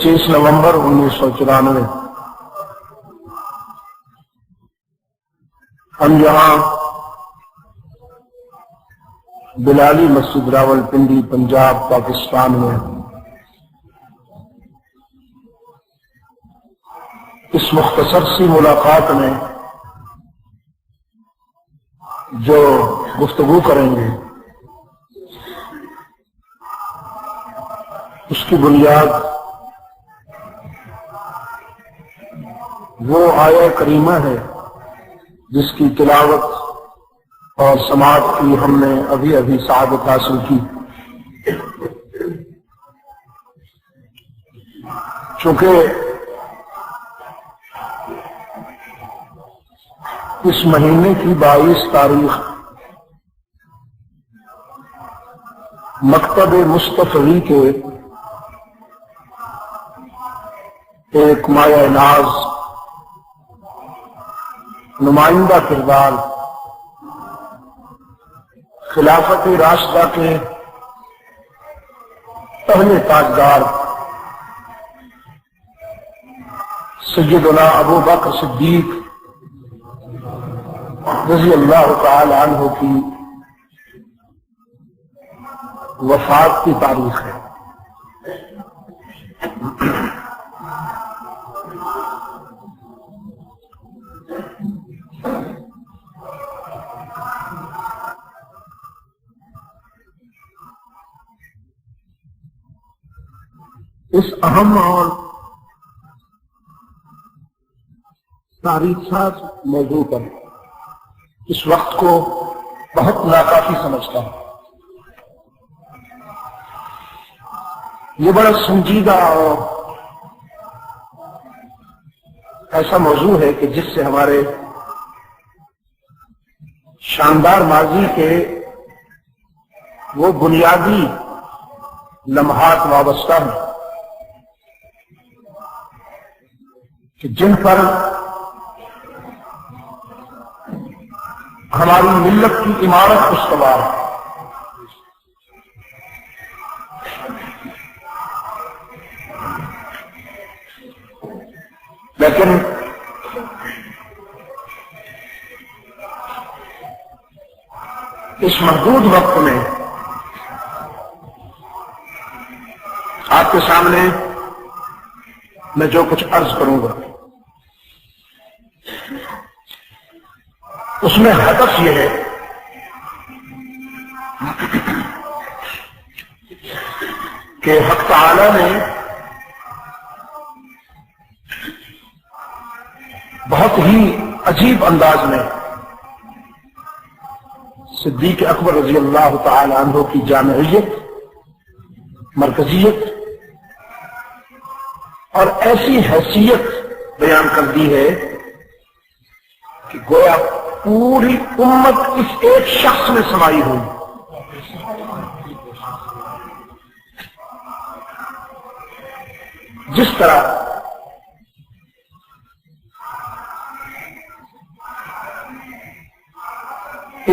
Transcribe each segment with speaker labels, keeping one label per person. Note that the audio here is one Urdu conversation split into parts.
Speaker 1: 25 نومبر 1994 ہم یہاں بلالی مسجد راولپنڈی پنجاب پاکستان میں اس مختصر سی ملاقات میں جو گفتگو کریں گے اس کی بنیاد وہ آیہ کریمہ ہے جس کی تلاوت اور سماعت کی ہم نے ابھی ابھی سعادت حاصل کی۔ چونکہ اس مہینے کی 22 تاریخ مکتب مصطفی کے ایک مایہ ناز نمائندہ کردار خلافت راشدہ کے پہلے تاجدار سیدنا ابو بکر صدیق رضی اللہ تعالی عنہ کی وفات کی تاریخ ہے۔ اس اہم اور تاریخ موضوع پر اس وقت کو بہت ناکافی سمجھتا ہوں۔ یہ بڑا سنجیدہ اور ایسا موضوع ہے کہ جس سے ہمارے شاندار ماضی کے وہ بنیادی لمحات وابستہ ہیں کہ جن پر ہماری ملت کی عمارت استوار ہے۔ لیکن اس محدود وقت میں آپ کے سامنے میں جو کچھ عرض کروں گا اس میں ہدف یہ ہے کہ حق تعالی نے بہت ہی عجیب انداز میں صدیق اکبر رضی اللہ تعالی عنہ کی جامعیت، مرکزیت اور ایسی حیثیت بیان کر دی ہے کہ گویا پوری امت اس ایک شخص میں سمائی ہوئی۔ جس طرح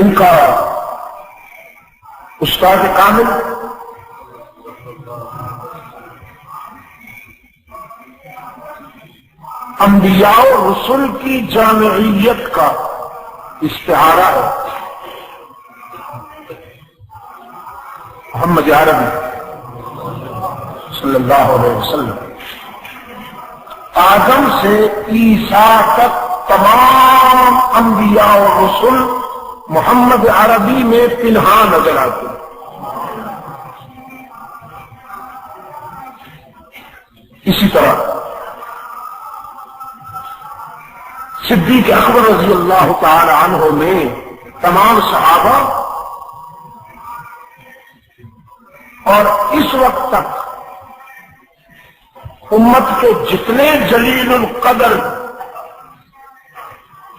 Speaker 1: ان کا استاد کامل انبیاء و رسل کی جامعیت کا استعارہ ہے، محمد عربی صلی اللہ علیہ وسلم آدم سے عیسیٰ تک تمام انبیاء و رسل محمد عربی میں پنہاں نظر آتے ہیں۔ اسی طرح صدیق اکبر رضی اللہ تعالی عنہ میں تمام صحابہ اور اس وقت تک امت کے جتنے جلیل القدر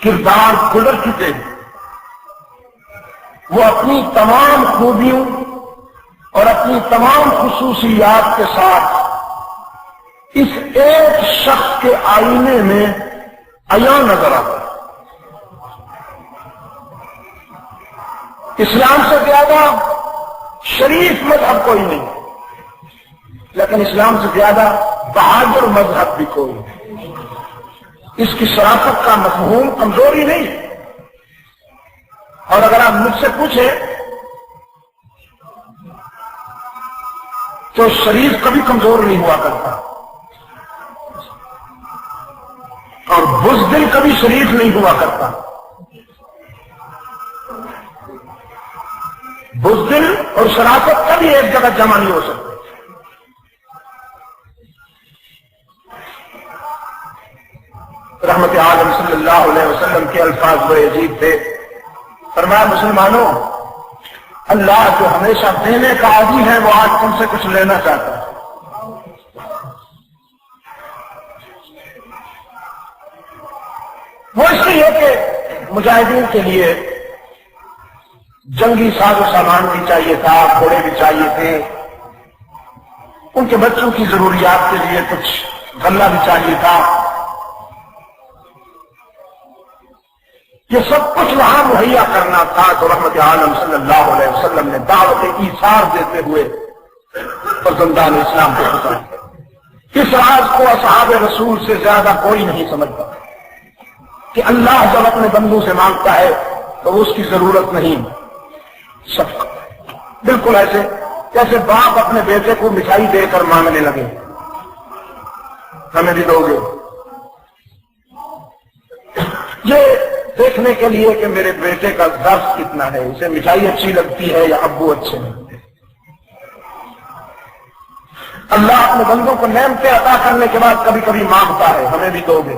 Speaker 1: کردار گزر چکے ہیں وہ اپنی تمام خوبیوں اور اپنی تمام خصوصیات کے ساتھ اس ایک شخص کے آئینے میں عیاں نظر آتا ہے۔ اسلام سے زیادہ شریف مذہب کوئی نہیں، لیکن اسلام سے زیادہ بہادر مذہب بھی کوئی نہیں، اس کی شرافت کا مفہوم کمزوری نہیں۔ اور اگر آپ مجھ سے پوچھیں تو شریف کبھی کمزور نہیں ہوا کرتا، اور بزدل کبھی شریف نہیں ہوا کرتا۔ بزدل اور شرافت کبھی ایک جگہ جمع نہیں ہو سکتے۔ رحمت عالم صلی اللہ علیہ وسلم کے الفاظ بڑے عجیب تھے۔ فرمایا مسلمانوں، اللہ جو ہمیشہ دینے کا عادی ہے وہ آج تم سے کچھ لینا چاہتا ہے۔ وہ اس لیے کہ مجاہدین کے لیے جنگی ساز و سامان بھی چاہیے تھا، گھوڑے بھی چاہیے تھے، ان کے بچوں کی ضروریات کے لیے کچھ غلہ بھی چاہیے تھا۔ یہ سب کچھ وہاں مہیا کرنا تھا، تو رحمت عالم صلی اللہ علیہ وسلم نے دعوت ایثار دیتے ہوئے فرزندان اسلام کو بتایا۔ اس راز کو اصحاب رسول سے زیادہ کوئی نہیں سمجھتا کہ اللہ جب اپنے بندوں سے مانگتا ہے تو اس کی ضرورت نہیں، سب بالکل ایسے جیسے باپ اپنے بیٹے کو مٹھائی دے کر مانگنے لگے، ہمیں بھی دو گے، یہ دیکھنے کے لیے کہ میرے بیٹے کا ظرف کتنا ہے، اسے مٹھائی اچھی لگتی ہے یا ابو اچھے لگتے ہیں۔ اللہ اپنے بندوں کو نعمتیں عطا کرنے کے بعد کبھی کبھی مانگتا ہے، ہمیں بھی دو گے،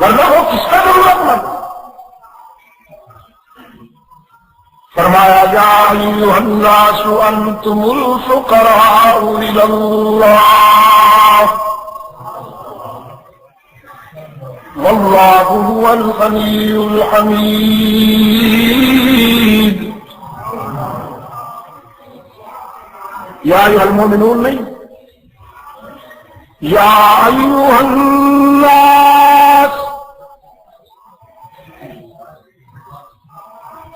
Speaker 1: ورنہ وہ کس کا ضرورت مند۔ فرمایا یا ایھا الناس انتم الفقراء الی اللہ واللہ هو الغنی الحمید۔ یا ایھا المؤمنون نہیں، یا ایھا الناس،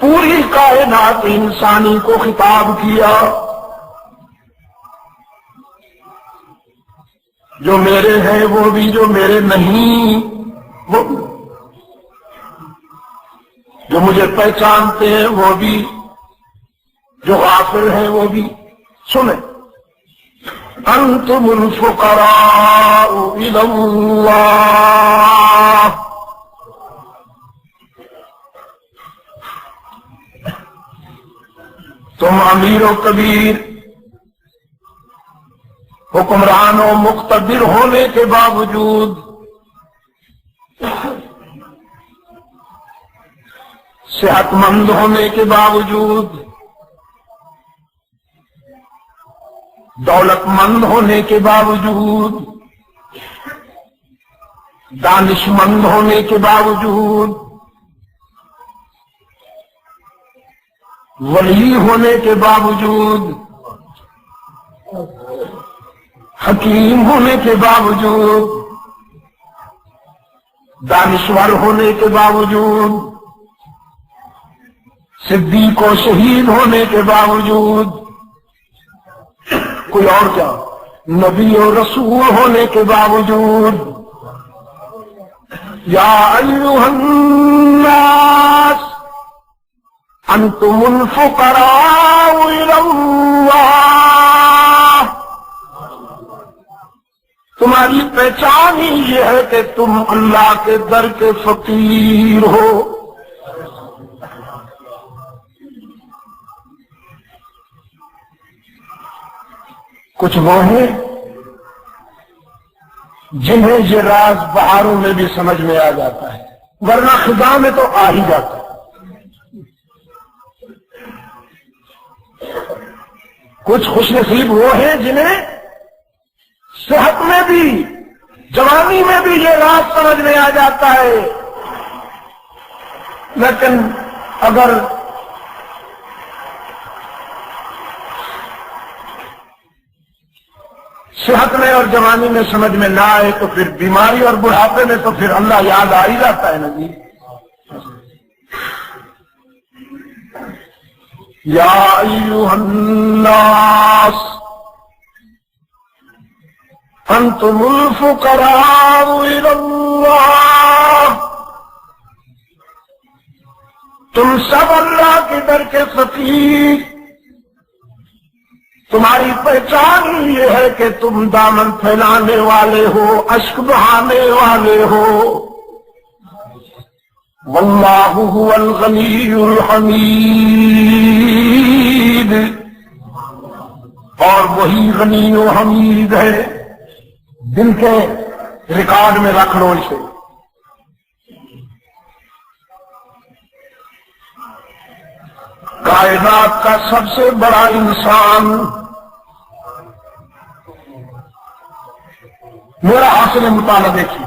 Speaker 1: پوری کائنات انسانی کو خطاب کیا، جو میرے ہیں وہ بھی، جو میرے نہیں وہ بھی، جو مجھے پہچانتے ہیں وہ بھی، جو غافل ہیں وہ بھی۔ سنیں، انتم الفقراء الی اللہ، تم امیر و کبیر، حکمران و مقتدر ہونے کے باوجود، صحت مند ہونے کے باوجود، دولت مند ہونے کے باوجود، دانش مند ہونے کے باوجود، ولی ہونے کے باوجود، حکیم ہونے کے باوجود، دانشور ہونے کے باوجود، صدیق و شہید ہونے کے باوجود، کوئی اور کیا، نبی و رسول ہونے کے باوجود، یا ایھا الناس انتم الفقراء الی اللہ، تمہاری پہچان ہی یہ ہے کہ تم اللہ کے در کے فقیر ہو۔ کچھ وہ ہیں جنہیں یہ راز بہاروں میں بھی سمجھ میں آ جاتا ہے، ورنہ خدا میں تو آ ہی جاتا ہے۔ کچھ خوش نصیب وہ ہیں جنہیں صحت میں بھی، جوانی میں بھی یہ راز سمجھ میں آ جاتا ہے، لیکن اگر صحت میں اور جوانی میں سمجھ میں نہ آئے تو پھر بیماری اور بڑھاپے میں تو پھر اللہ یاد آ ہی جاتا ہے نا جی۔ یا ایھا الناس انتم الفقراء الی اللہ، تم سب اللہ کے در کے فقیر، تمہاری پہچان یہ ہے کہ تم دامن پھیلانے والے ہو، اشک بہانے والے ہو۔ واللہ هو الغنی الحمید، اور وہی غنی و حمید ہے۔ دل کے ریکارڈ میں رکھ لو اسے۔ کائنات کا سب سے بڑا انسان میرا حاصل مطالعہ دیکھیے،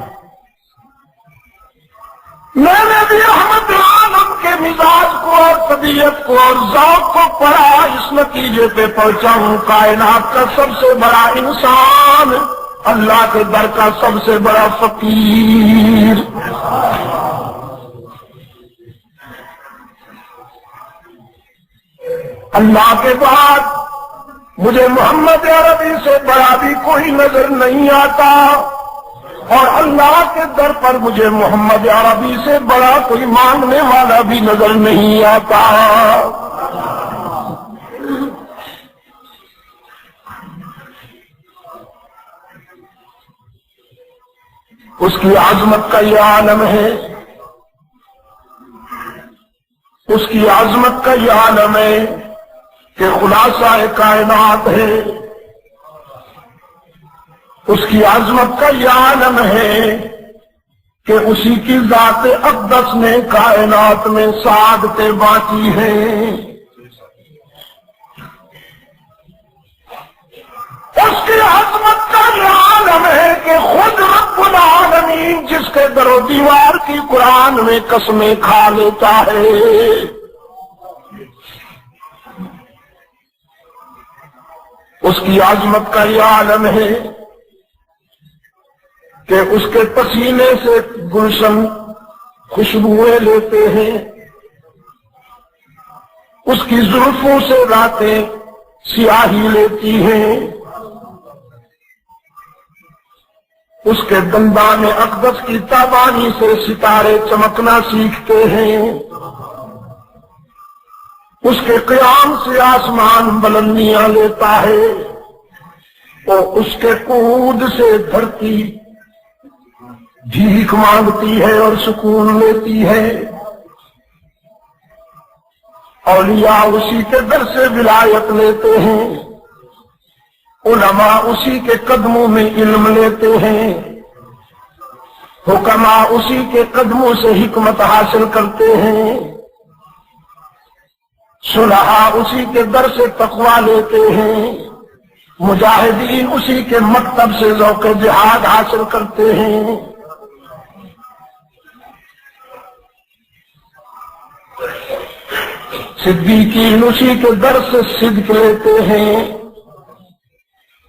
Speaker 1: میں نے بھی احمد عالم کے مزاج کو اور طبیعت کو اور ذوق کو پڑھا، اس نتیجے پہ پہنچا ہوں کائنات کا سب سے بڑا انسان اللہ کے در کا سب سے بڑا فقیر۔ اللہ کے بعد مجھے محمد عربی سے بڑا بھی کوئی نظر نہیں آتا، اور اللہ کے در پر مجھے محمد عربی سے بڑا کوئی مانگنے والا بھی نظر نہیں آتا۔ اس کی عظمت کا یہ عالم ہے، اس کی عظمت کا یہ عالم ہے کہ خلاصہ کائنات ہے، اس کی عظمت کا یہ عالم ہے کہ اسی کی ذات اقدس نے کائنات میں سعادتیں بانٹی ہیں۔ اس کی عظمت کا یہ عالم ہے کہ خود رب العالمین جس کے در و دیوار کی قرآن میں قسمیں کھا لیتا ہے، اس کی عظمت کا یہ عالم ہے کہ اس کے پسینے سے گلشن خوشبوئیں لیتے ہیں، اس کی زلفوں سے راتیں سیاہی لیتی ہیں، اس کے دندان اقدس کی تابانی سے ستارے چمکنا سیکھتے ہیں، اس کے قیام سے آسمان بلندیاں لیتا ہے، اور اس کے قعود سے دھرتی بھیک مانگتی ہے اور سکون لیتی ہے۔ اولیاء اسی کے در سے ولایت لیتے ہیں، علماء اسی کے قدموں میں علم لیتے ہیں، حکماء اسی کے قدموں سے حکمت حاصل کرتے ہیں، صلحاء اسی کے در سے تقویٰ لیتے ہیں، مجاہدین اسی کے مکتب سے ذوق جہاد حاصل کرتے ہیں۔ صدیقین اسی کے در سے صدق لیتے ہیں،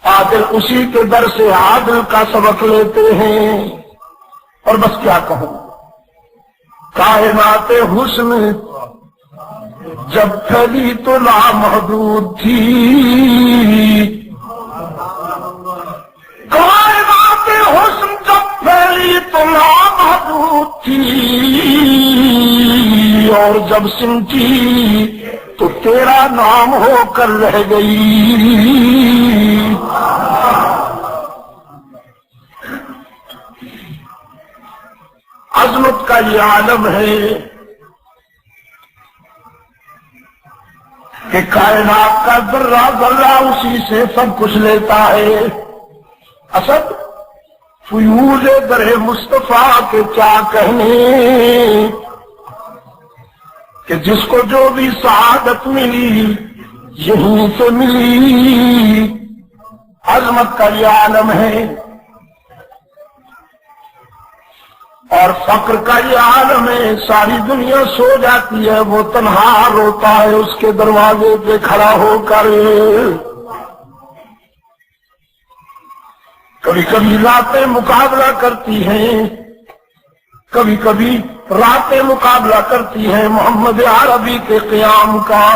Speaker 1: عادل اسی کے در سے عادل کا سبق لیتے ہیں۔ اور بس کیا کہوں، کائنات حسن جب پھیلی تو لامحدود تھی، کائنات حسن جب پھیلی تو لامحدود تھی، اور جب سمٹی تو تیرا نام ہو کر رہ گئی۔ عظمت کا یہ عالم ہے کہ کائنات کا ذرہ ذرہ اسی سے سب کچھ لیتا ہے۔ اسد فیوز در مصطفیٰ کے کیا کہنے، کہ جس کو جو بھی سعادت ملی یہیں سے ملی۔ عظمت کا یہ عالم ہے، اور فقر کا یہ عالم ہے۔ ساری دنیا سو جاتی ہے، وہ تنہا روتا ہے اس کے دروازے پہ کھڑا ہو کر۔ کبھی کبھی راتیں مقابلہ کرتی ہیں، کبھی کبھی راتیں مقابلہ کرتی ہیں محمد عربی کے قیام کا،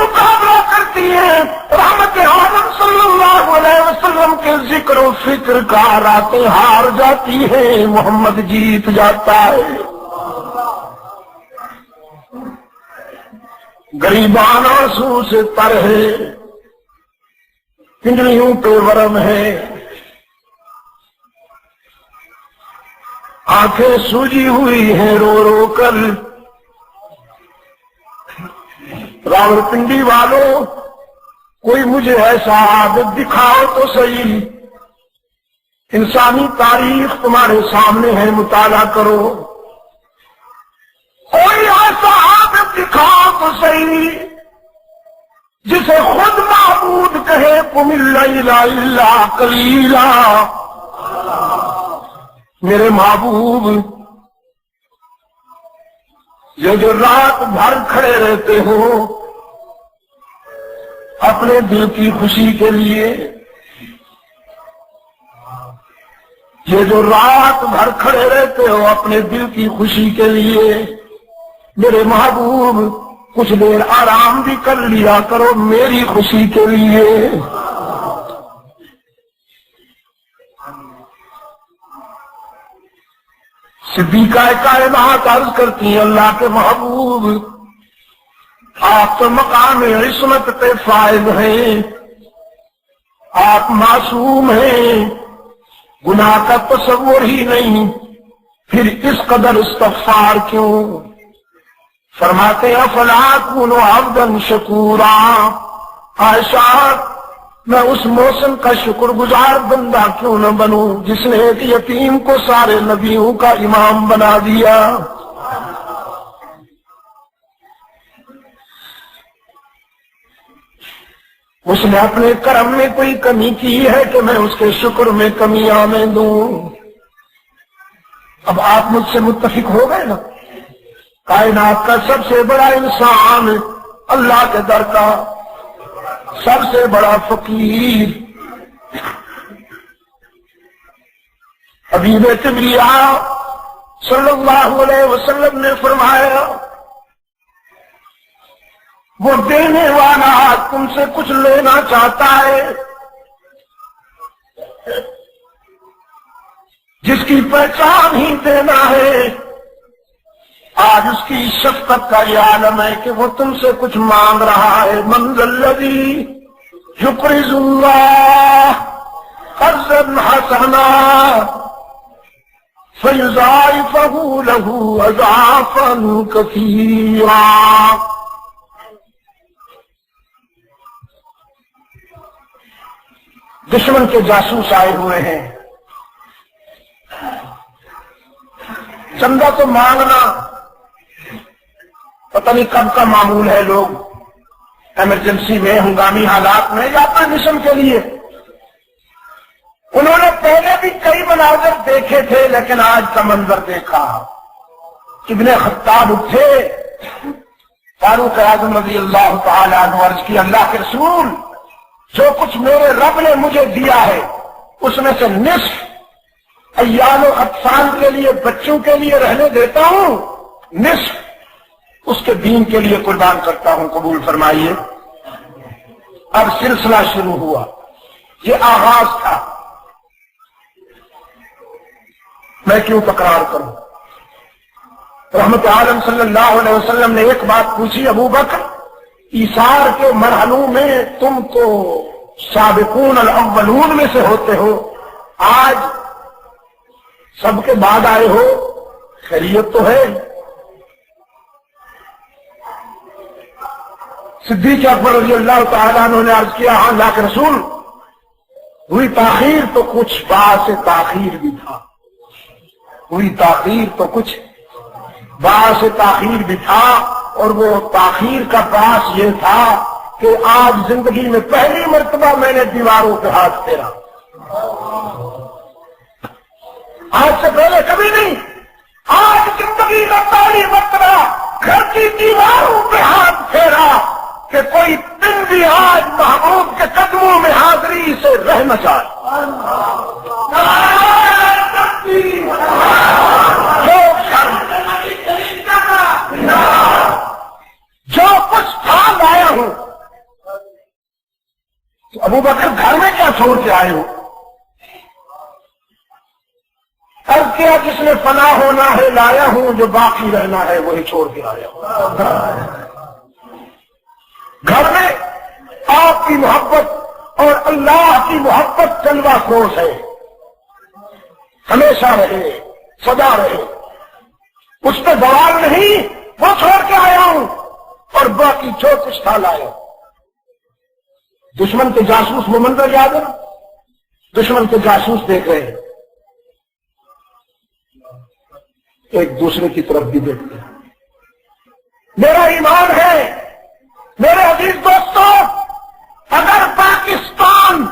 Speaker 1: مقابلہ کرتی ہیں رحمت عالم صلی اللہ علیہ وسلم کے ذکر و فکر کا، راتیں ہار جاتی ہیں، محمد جیت جاتا ہے۔ غریبان آنسو سے تر ہے، پنڈلیوں پہ ورم ہے، آنکھیں سوجی ہوئی ہیں رو رو کر۔ راولپنڈی والوں، کوئی مجھے ایسا عابد دکھاؤ تو صحیح، انسانی تاریخ تمہارے سامنے ہے، مطالعہ کرو، کوئی ایسا عابد دکھاؤ تو صحیح جسے خود معبود کہے قم اللیل الا قلیلا۔ میرے محبوب، یہ جو رات بھر کھڑے رہتے ہو اپنے دل کی خوشی کے لیے، یہ جو رات بھر کھڑے رہتے ہو اپنے دل کی خوشی کے لیے، میرے محبوب کچھ دیر آرام بھی کر لیا کرو میری خوشی کے لیے۔ صدیقہ کائنات عرض کرتی ہیں اللہ کے محبوب، آپ تو مقام عصمت پہ فائز ہیں، آپ معصوم ہیں، گناہ کا تصور ہی نہیں، پھر اس قدر استغفار کیوں؟ فرماتے ہیں فلا اکون عبدا شکورا، عائشہ میں اس موسم کا شکر گزار بندہ کیوں نہ بنوں جس نے ایک یتیم کو سارے نبیوں کا امام بنا دیا۔ اس نے اپنے کرم میں کوئی کمی کی ہے کہ میں اس کے شکر میں کمی آنے دوں؟ اب آپ مجھ سے متفق ہو گئے نا، کائنات کا سب سے بڑا انسان، اللہ کے در کا سب سے بڑا فقیر، حبیب کبریا صلی اللہ علیہ وسلم نے فرمایا وہ دینے والا تم سے کچھ لینا چاہتا ہے، جس کی پہچان ہی دینا ہے، آج اس کی شفقت کا یہ عالم ہے کہ وہ تم سے کچھ مانگ رہا ہے۔ من ذا الذی یقرض اللہ قرضا حسنا فیضاعفہ لہ اضعافا کثیرا۔ دشمن کے جاسوس آئے ہوئے ہیں، چندہ تو مانگنا پتہ نہیں کب کا معمول ہے، لوگ ایمرجنسی میں ہنگامی حالات میں جاتے ہیں مشن کے لیے۔ انہوں نے پہلے بھی کئی مناظر دیکھے تھے لیکن آج کا منظر دیکھا، ابن خطاب اٹھے، فاروق اعظم رضی اللہ تعالی عنہ عرض کی اللہ کے رسول جو کچھ میرے رب نے مجھے دیا ہے اس میں سے نصف عیال و اطفال کے لیے، بچوں کے لیے رہنے دیتا ہوں، نصف اس کے دین کے لیے قربان کرتا ہوں، قبول فرمائیے۔ اب سلسلہ شروع ہوا، یہ آغاز تھا، میں کیوں تکرار کروں؟ رحمت عالم صلی اللہ علیہ وسلم نے ایک بات پوچھی، ابو بکر ایثار کے مرحلوں میں تم تو سابقون الاولون میں سے ہوتے ہو، آج سب کے بعد آئے ہو، خیریت تو ہے؟ صدیق اکبر رضی اللہ تعالیٰ عنہ نے عرض کیا ہاں اللہ کے رسول، ہوئی تاخیر تو کچھ باعث تاخیر بھی تھا، ہوئی تاخیر تو کچھ باعث تاخیر بھی تھا، اور وہ تاخیر کا باعث یہ تھا کہ آج زندگی میں پہلی مرتبہ میں نے دیواروں پہ ہاتھ پھیرا، آج سے پہلے کبھی نہیں، آج زندگی میں پہلی مرتبہ گھر کی دیواروں پہ ہاتھ پھیرا کہ کوئی دن بھی آج محبوب کے قدموں میں حاضری سے رہ نہ جائے۔ جو کچھ تھا لایا ہوں تو ابو بکر گھر میں کیا چھوڑ کے آئے ہو؟ اب کیا جس نے فنا ہونا ہے لایا ہوں، جو باقی رہنا ہے وہی چھوڑ کے آیا ہوں۔ گھر میں آپ کی محبت اور اللہ کی محبت جلوہ خوش ہے، ہمیشہ رہے، سدا رہے، اس پہ بوال نہیں، وہ چھوڑ کے آیا ہوں اور باقی جو کچھ تھا لایا۔ دشمن کے جاسوس وہ منظر یاد ہے، دشمن کے جاسوس دیکھ رہے ہیں، ایک دوسرے کی طرف بھی دیکھتے ہیں۔ میرا ایمان ہے میرے عزیز دوستوں، اگر پاکستان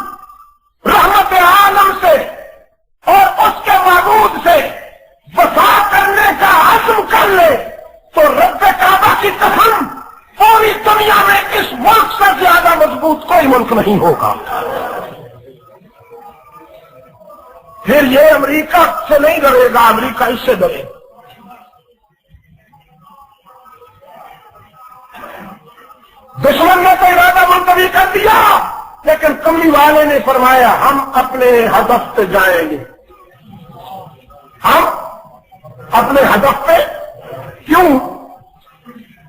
Speaker 1: رحمت عالم سے اور اس کے معبود سے وفا کرنے کا عزم کر لے تو رب کعبہ کی قسم پوری دنیا میں اس ملک سے زیادہ مضبوط کوئی ملک نہیں ہوگا۔ پھر یہ امریکہ سے نہیں ڈرے گا، امریکہ اس سے ڈرے گا۔ دشمن نے تو ارادہ ملتوی کر دیا، لیکن کملی والے نے فرمایا ہم اپنے ہدف پہ جائیں گے، ہم اپنے ہدف پہ۔ کیوں؟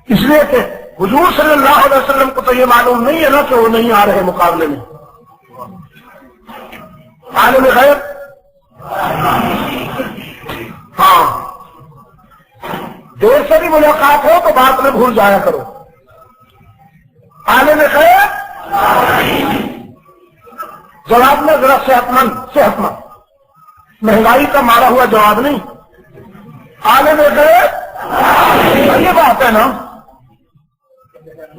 Speaker 1: اس لیے کہ حضور صلی اللہ علیہ وسلم کو تو یہ معلوم نہیں ہے نا کہ وہ نہیں آ رہے مقابلے میں۔ عالم غیب، ہاں، دیر سے بھی ملاقات ہو تو بات میں بھول جایا کرو۔ عالم غیب جواب میں ذرا صحت مند، مہنگائی کا مارا ہوا جواب نہیں۔ عالم غیب یہ بات ہے نا،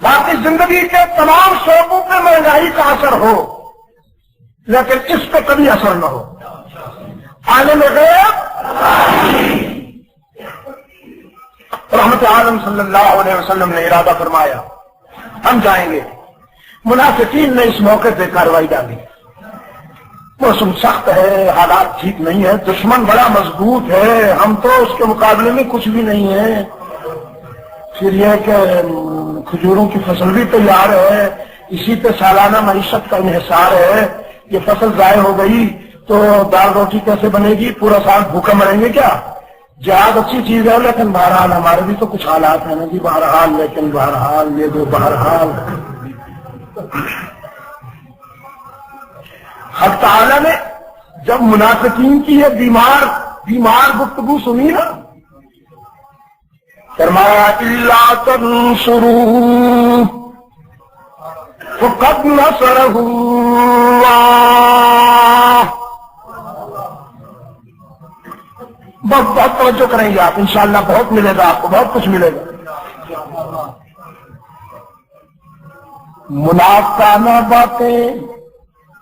Speaker 1: باقی زندگی کے تمام شعبوں پہ مہنگائی کا اثر ہو لیکن اس پہ کبھی اثر نہ ہو۔ عالم غیب رحمت عالم صلی اللہ علیہ وسلم نے ارادہ فرمایا ہم جائیں گے۔ منافقین نے اس موقع پہ کارروائی ڈالی، موسم سخت ہے، حالات ٹھیک نہیں ہے، دشمن بڑا مضبوط ہے، ہم تو اس کے مقابلے میں کچھ بھی نہیں ہے۔ پھر یہ کہ کھجوروں کی فصل بھی تیار ہے، اسی پہ سالانہ معیشت کا انحصار ہے، یہ فصل ضائع ہو گئی تو دال روٹی کیسے بنے گی؟ پورا سال بھوکے مریں گے کیا؟ جہاد اچھی چیز ہے لیکن بہرحال ہمارے بھی تو کچھ حالات ہیں نا جی، بہرحال لیکن بہرحال یہ جو بہرحال۔ حق تعالی نے جب منافقین کی یہ بیمار گفتگو سنی نا، فرمایا الا تنصروا فقد نصرہ اللہ۔ بہت توجہ کریں گے آپ، انشاءاللہ بہت ملے گا آپ کو، بہت کچھ ملے گا۔ منافقانہ باتیں،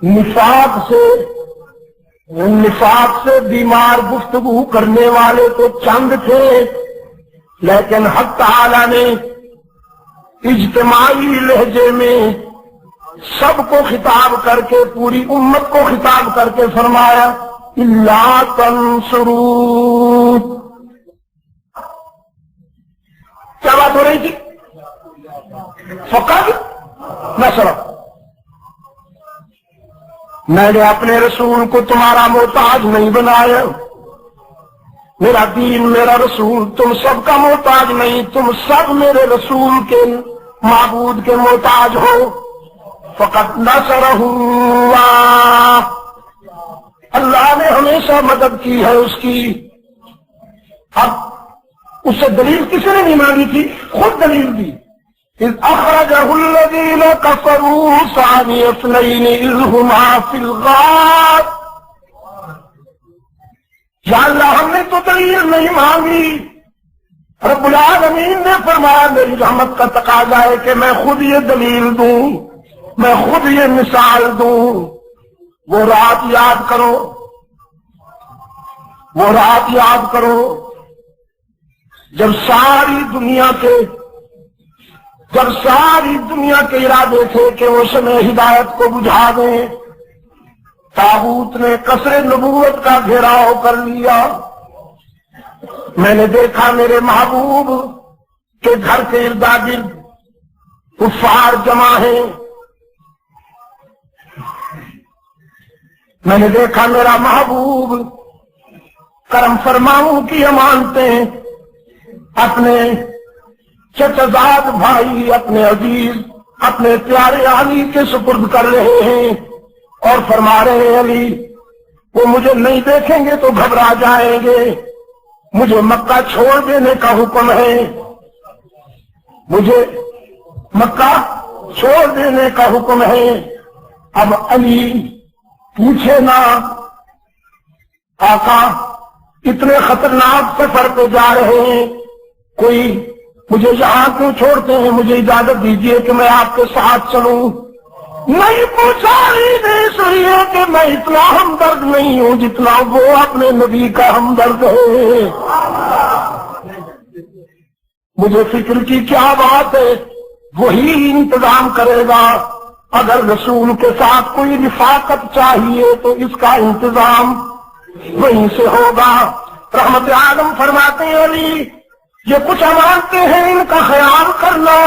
Speaker 1: نفاق سے بیمار گفتگو کرنے والے تو چند تھے، لیکن حق تعالی نے اجتماعی لہجے میں سب کو خطاب کر کے، پوری امت کو خطاب کر کے فرمایا الا تنصروا۔ کیا بات ہو رہی تھی؟ فقط نصر، میں نے اپنے رسول کو تمہارا محتاج نہیں بنایا، میرا دین میرا رسول تم سب کا محتاج نہیں، تم سب میرے رسول کے معبود کے محتاج ہو۔ فقط نصرہ اللہ، اللہ نے ہمیشہ مدد کی ہے اس کی۔ اب اس سے دلیل کسی نے نہیں مانگی تھی، خود دلیل دی۔ اذ اخرجہ الذین کفروا ثانی اثنین اذ ہما فی الغار۔ یا اللہ ہم نے تو دلیل نہیں مانگی، رب العالمین نے فرمایا میری رحمت کا تقاضا ہے کہ میں خود یہ دلیل دوں، میں خود یہ مثال دوں۔ وہ رات یاد کرو، وہ رات یاد کرو جب ساری دنیا کے ارادے تھے کہ وہ شمع ہدایت کو بجھا دیں، طاغوت نے قصر نبوت کا گھیراؤ کر لیا۔ میں نے دیکھا میرے محبوب کے گھر کے ارد گرد کفار جمع ہیں، میں نے دیکھا میرا محبوب کرم فرماؤں کی امانتیں اپنے چچزاد بھائی، اپنے عزیز، اپنے پیارے علی کے سپرد کر رہے ہیں اور فرما رہے ہیں علی وہ مجھے نہیں دیکھیں گے تو گھبرا جائیں گے، مجھے مکہ چھوڑ دینے کا حکم ہے، مجھے مکہ چھوڑ دینے کا حکم ہے۔ اب علی پوچھے نا آقا اتنے خطرناک سفر پہ جا رہے ہیں، کوئی مجھے یہاں کیوں چھوڑتے ہیں، مجھے اجازت دیجیے کہ میں آپ کے ساتھ چلوں۔ نہیں پوچھا نہیں اس لیے کہ میں اتنا ہمدرد نہیں ہوں جتنا وہ اپنے نبی کا ہمدرد ہے، مجھے فکر کی کیا بات ہے، وہی انتظام کرے گا، اگر رسول کے ساتھ کوئی رفاقت چاہیے تو اس کا انتظام وہیں سے ہوگا۔ رحمت عالم فرماتے ہیں علی یہ کچھ امانتیں ہیں ان کا خیال کرنا،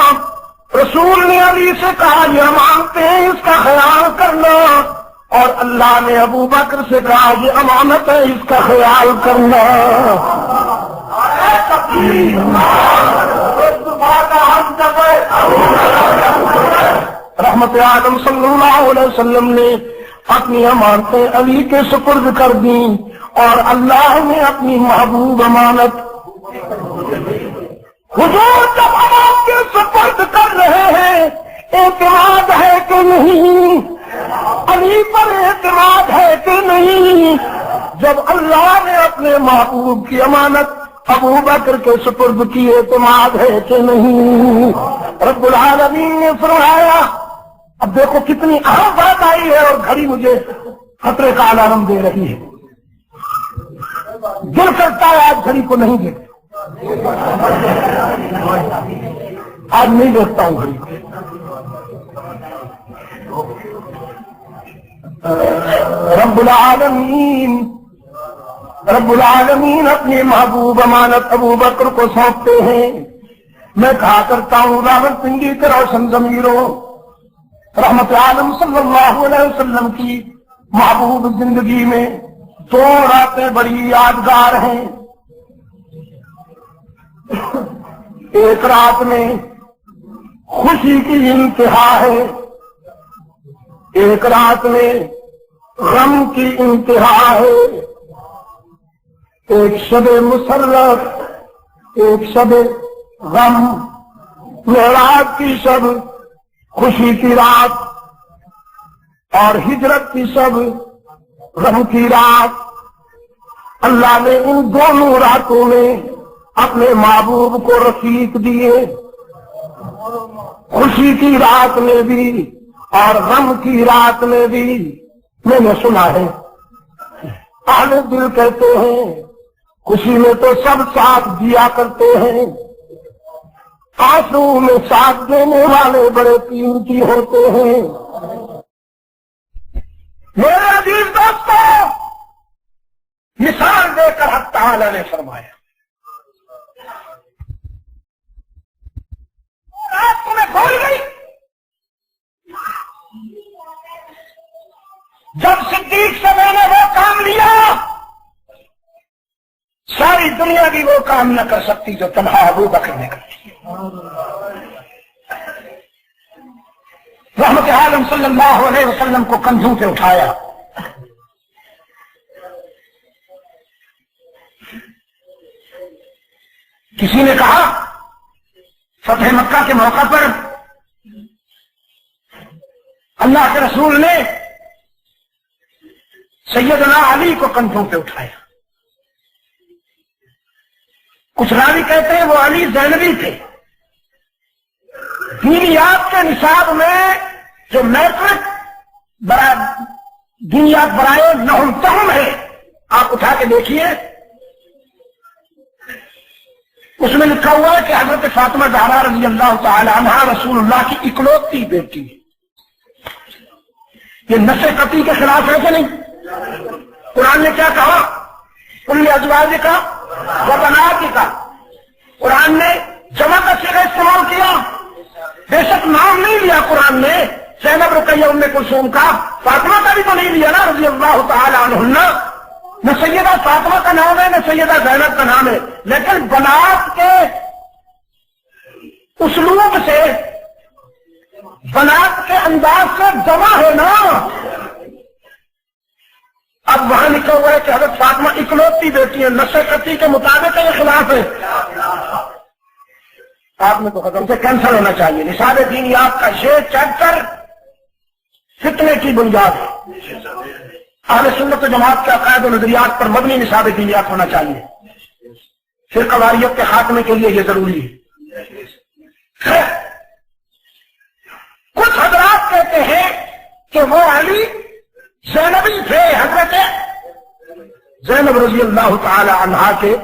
Speaker 1: رسول نے علی سے کہا یہ امانتیں ہیں اس کا خیال کرنا، اور اللہ نے ابو بکر سے کہا یہ امانت ہے اس کا خیال کرنا۔ رحمت عالم صلی اللہ علیہ وسلم نے اپنی امانتیں علی کے سپرد کر دیں اور اللہ نے اپنی محبوب امانت حضور جب امانت کے سپرد کر رہے ہیں اعتماد ہے کہ نہیں، علی پر اعتماد ہے کہ نہیں؟ جب اللہ نے اپنے محبوب کی امانت ابو بکر کے سپرد کی اعتماد ہے کہ نہیں؟ رب العالمین نے فرمایا اب دیکھو کتنی اہم بات آئی ہے اور گھڑی مجھے خطرے کا الارم دے رہی ہے، دل کرتا ہے آج گھڑی کو نہیں دیکھتا، آج نہیں دیکھتا ہوں گھڑی کو۔ رب العالمین اپنی محبوب امانت ابو بکر کو سونپتے ہیں۔ میں کہا کرتا ہوں راولپنڈی کے روشن ضمیروں، رحمت عالم صلی اللہ علیہ وسلم کی محبوب زندگی میں دو راتیں بڑی یادگار ہیں۔ ایک رات میں خوشی کی انتہا ہے، ایک رات میں غم کی انتہا ہے، ایک شب مسرت ایک شب غم، معراج کی شب خوشی کی رات اور ہجرت کی شب غم کی رات۔ اللہ نے ان دونوں راتوں میں اپنے محبوب کو رفیق دیے، خوشی کی رات میں بھی اور غم کی رات میں بھی۔ میں نے سنا ہے اہل دل کہتے ہیں خوشی میں تو سب ساتھ دیا کرتے ہیں، آنسو میں ساتھ دینے والے بڑے قیمتی ہوتے ہیں۔ میرے عزیز دوستو مثال دے کر حق تعالی نے فرمایا رات تمہیں کھول گئی، جب صدیق سے میں نے وہ کام لیا ساری دنیا بھی وہ کام نہ کر سکتی جو تنہا ابو بکر نے کر دیا۔ رحمت عالم صلی اللہ علیہ وسلم کو کندھوں پہ اٹھایا، کسی نے کہا فتح مکہ کے موقع پر اللہ کے رسول نے سیدنا علی کو کندھوں پہ اٹھایا، کچھ راوی کہتے ہیں وہ علی زینبی تھے۔ دینیات کے نصاب میں جو میٹرک دینیات برائے نحو تہم ہے آپ اٹھا کے دیکھیے، اس میں لکھا ہوا ہے کہ حضرت فاطمہ زہرا رضی اللہ تعالی عنہا رسول اللہ کی اکلوتی بیٹی ہے۔ یہ نسل قطعی کے خلاف ہے کہ نہیں؟ قرآن نے کیا کہا؟ کل ازواج کا وبنات کا، قرآن نے جمع کا صیغہ استعمال کیا، بے شک نام نہیں لیا قرآن نے، زینب رقیہ ام کلثوم کا، فاطمہ کا بھی تو نہیں لیا نا رضی اللہ تعالی عنہن. نہ سیدہ فاطمہ کا نام ہے نہ سیدہ زینب کا نام ہے، لیکن بنات کے اسلوب سے، بنات کے انداز سے جمع ہے نا. اب وہاں لکھا ہوا ہے کہ حضرت فاطمہ اکلوتی بیٹی ہیں، نص قطعی کے مطابق یہ خلاف ہے. آپ نے تو ختم سے کینسل ہونا چاہیے. نصاب دینیات کا یہ چیپٹر فتنے کی بنیاد ہے. اہل سنت و جماعت کے عقائد و نظریات پر مبنی نصاب دینیات ہونا چاہیے. فرقہ واریت کے خاتمے کے لیے یہ ضروری ہے. کچھ حضرات کہتے ہیں کہ وہ علی زینبی تھے، حضرت زینب رضی اللہ تعالی عنہا کے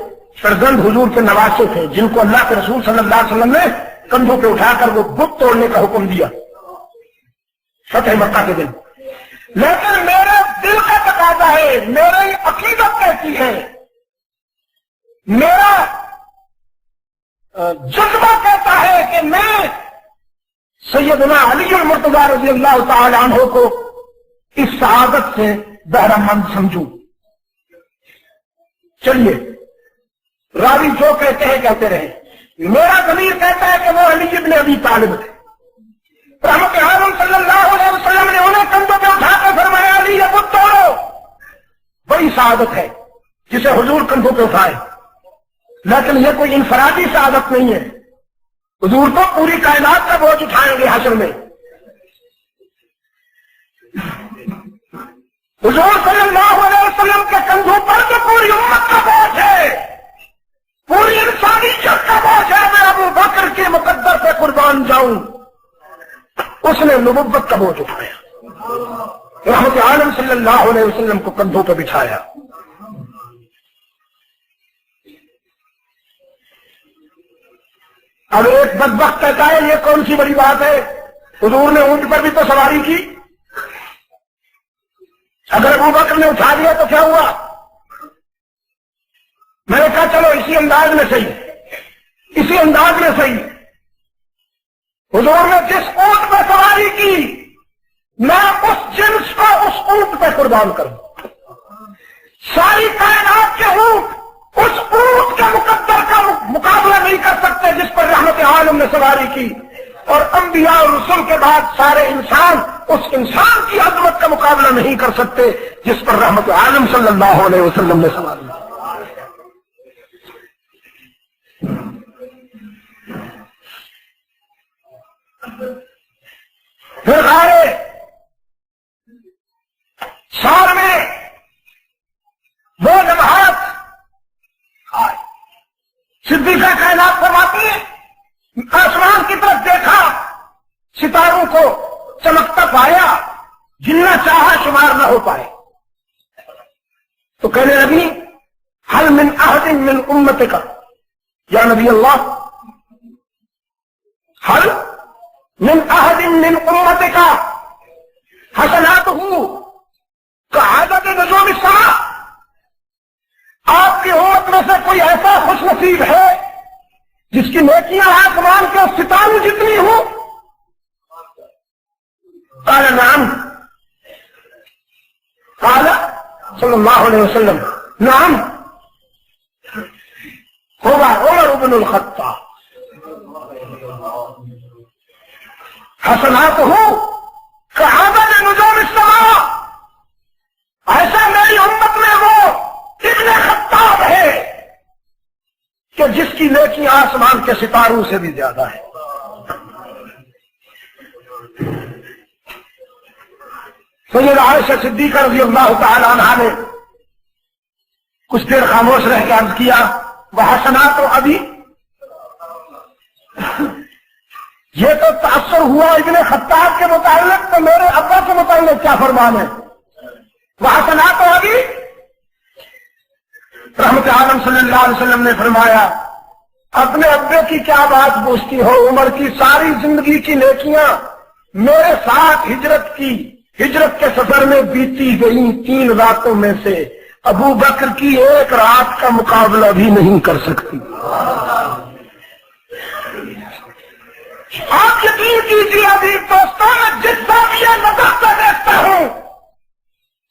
Speaker 1: فرزند حضور کے نواسے تھے، جن کو اللہ کے رسول صلی اللہ علیہ وسلم نے کندھوں پہ اٹھا کر وہ بت توڑنے کا حکم دیا فتح مکہ کے دن. لیکن میرے دل کا تقاضا ہے، میری عقیدت کہتی ہے، میرا جذبہ کہتا ہے کہ میں سیدنا علی المرتضیٰ رضی اللہ تعالی عنہ کو اس سعادت سے بہرہ مند سمجھوں. چلیے راوی جو کہتے ہیں کہتے رہے. میرا ضمیر کہتا ہے کہ وہ علی ابن ابی طالب تھے. رحمت عالم صلی اللہ علیہ وسلم نے انہیں کندھوں پہ اٹھا کر فرمایا علی یہ بت توڑو. بڑی سعادت ہے جسے حضور کندھوں پہ اٹھائے، لیکن یہ کوئی انفرادی سعادت نہیں ہے. حضور تو پوری کائنات کا بوجھ اٹھائیں گے حشر میں. حضور صلی اللہ علیہ وسلم کے کندھوں پر تو پوری امت کا بوجھ ہے، پوری انسانیت کا بوجھ ہے. میں ابو بکر کے مقدر پہ قربان جاؤں. اس نے نبوت کا بوجھ اٹھایا، رحمت عالم صلی اللہ علیہ وسلم کو کندھوں پہ بٹھایا. اب ایک بدبخت کہتا ہے یہ کون سی بڑی بات ہے، حضور نے اونٹ پر بھی تو سواری کی. اگر ابو بکر نے اٹھا دیا تو کیا ہوا؟ میں نے کہا چلو اسی انداز میں صحیح، اسی انداز میں صحیح. حضور نے جس اونٹ پہ سواری کی میں اس جنس کو اس اونٹ پہ قربان کروں. ساری کائنات کے اونٹ اس اونٹ کے مقدر کا مقابلہ نہیں کر سکتے جس پر رحمت عالم نے سواری کی، اور انبیاء اور رسول کے بعد سارے انسان اس انسان کی عظمت کا مقابلہ نہیں کر سکتے جس پر رحمت عالم صلی اللہ علیہ وسلم نے سواری کی. پھر غارے سال میں وہ لمحات صدیقہ کائنات فرماتی ہے آسمان کی طرف دیکھا، ستاروں کو چمکتا پایا، جننا چاہا شمار نہ ہو پائے. تو کہنے لگی حل من احد من امتک، یا نبی اللہ حل من احد من امتک حسناتہ کعدد نجوم السماء. آپ کی امت میں سے کوئی ایسا خوش نصیب ہے جس کی نیکیاں آسمان کے ستاروں جتنی ہوں؟ قال نعم. قال صلی اللہ علیہ وسلم نعم ہوگا عمر بن الخطاب. حسنات ہوں کعدد نجوم السماء. ایسا میری امت میں وہ ابن خطاب ہے کہ جس کی نیکی آسمان کے ستاروں سے بھی زیادہ ہے. سیدہ عائشہ صدیقہ رضی اللہ تعالی عنہا نے کچھ دیر خاموش رہ کے عرض کیا وحسنات و ابھی. یہ تو تاثر ہوا ابن خطاب کے متعلق، تو میرے ابا کے متعلق کیا فرمان ہے؟ وحسنات و ابھی. رحمت عالم صلی اللہ علیہ وسلم نے فرمایا اپنے ابے کی کیا بات پوچھتی ہو؟ عمر کی ساری زندگی کی نیکیاں میرے ساتھ ہجرت کے سفر میں بیتی گئی 3 راتوں میں سے ابو بکر کی ایک رات کا مقابلہ بھی نہیں کر سکتی. آپ یقین کیجیے عزیز دوستوں، میں جس زاویہ نظر سے دیکھتا ہوں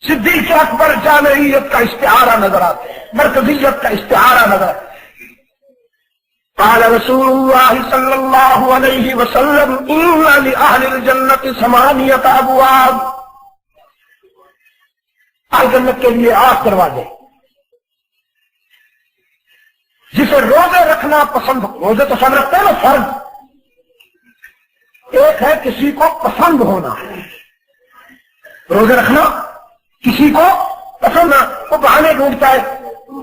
Speaker 1: صدیق اکبر جامعیت کا استعارہ نظر آتا ہے، مرکزیت کا استعارہ نظر آتا ہے۔ قال رسول اللہ صلی اللہ علیہ وسلم ان لأہل الجنت 8 ابواب، اہل جنت کے لیے 8 دروازے۔ جسے روزے رکھنا پسند، روزے تو سب رکھتے ہیں نا، فرض۔ ایک ہے کسی کو پسند ہونا، روزے رکھنا کسی کو پسند نہ، وہ بہانے ڈھونڈتا ہے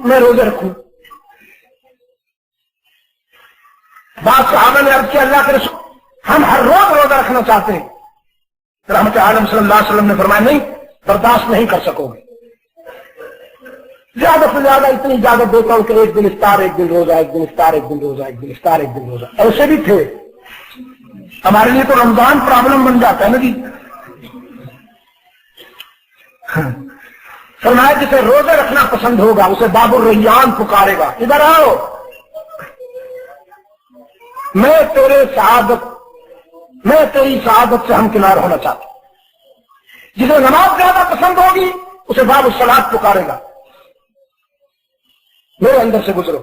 Speaker 1: میں روزے رکھوں۔ بعض صحابہ نے عرض کیا اللہ کے رسول ہم ہر روز روزہ رکھنا چاہتے ہیں، رحمت عالم صلی اللہ علیہ وسلم نے فرمایا نہیں، برداشت نہیں کر سکو گے، زیادہ سے زیادہ اتنی اجازت دیتا ہوں کہ ایک دن افطار ایک دن روزہ، ایک دن افطار ایک دن روزہ، ایک دن افطار ایک دن روزہ۔ ایسے بھی تھے، ہمارے لیے تو رمضان پرابلم بن جاتا ہے نا جی۔ فرمایا جسے روزے رکھنا پسند ہوگا اسے باب الریان پکارے گا، ادھر آؤ میں تیری سعادت سے ہمکنار ہونا چاہتا ہوں۔ جسے نماز زیادہ پسند ہوگی اسے باب الصلاۃ پکارے گا، میرے اندر سے گزرو۔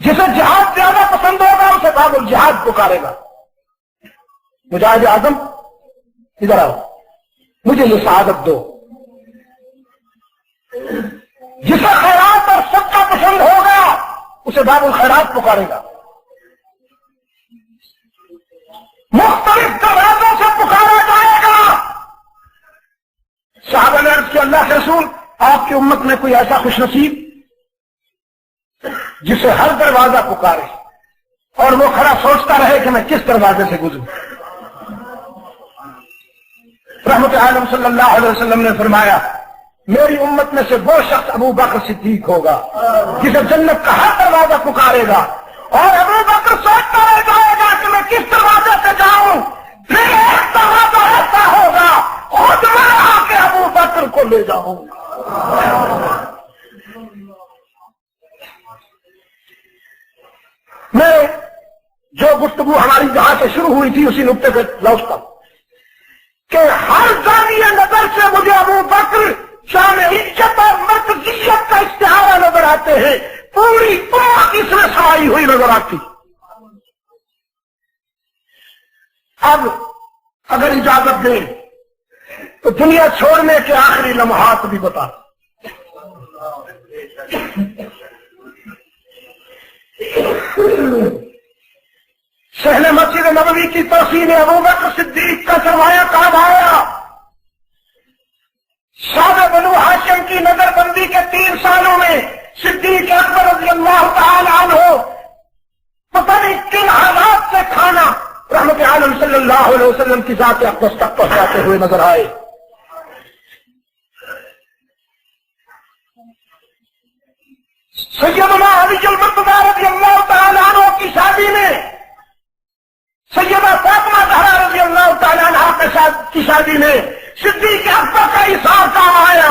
Speaker 1: جسے جہاد زیادہ پسند ہوگا اسے باب الجہاد پکارے گا، مجاہد اعظم ادھر آؤ مجھے یہ سعادت دو۔ جسے خیرات اور صدقہ پسند ہوگا اسے باب الخیرات پکارے گا، مختلف دروازوں سے پکارا جائے گا۔ صحابہ نے عرض کیا اللہ کے رسول آپ کی امت میں کوئی ایسا خوش نصیب جسے ہر دروازہ پکارے اور وہ کھڑا سوچتا رہے کہ میں کس دروازے سے گزروں۔ رحمت عالم صلی اللہ علیہ وسلم نے فرمایا میری امت میں سے وہ شخص ابو بکر صدیق ہوگا جسے جنت کا ہر دروازہ پکارے گا، اور ابو بکر سوچتا رہ جائے گا کہ میں کس دروازے سے جاؤں، پھر ایک دروازہ ایسا ہوگا خود میں آ کے ابو بکر کو لے جاؤں گا۔ میں جو گفتگو ہماری جہاں سے شروع ہوئی تھی اسی نقطے پہ لوٹتا ہوں کہ ہر زاویہ نظر سے مجھے ابو بکر شان عزت اور مرکزیت کا استعارہ نظر آتے ہیں، پوری امت اس میں سمائی ہوئی نظر آتی۔ اب اگر اجازت دیں تو دنیا چھوڑنے کے آخری لمحات بھی بتا۔ صحن مسجد نبوی کی توسیع نے ابو بکر صدیق کا سرمایہ کام آیا۔ شاہ بنو ہاشم کی نظر بندی کے 3 سالوں میں صدیق اکبر رضی اللہ تعالی عنہ پتہ نہیں کن حالات سے کھانا رحمت عالم صلی اللہ علیہ وسلم کی ذات اقدس تک پہنچاتے ہوئے نظر آئے۔ سیدنا علی المرتضی رضی اللہ تعالی عنہ کی شادی میں سیدہ فاطمہ زہرا رضی اللہ تعالی عنہ کی شادی میں صدیق اکبر کا اثار کام آیا۔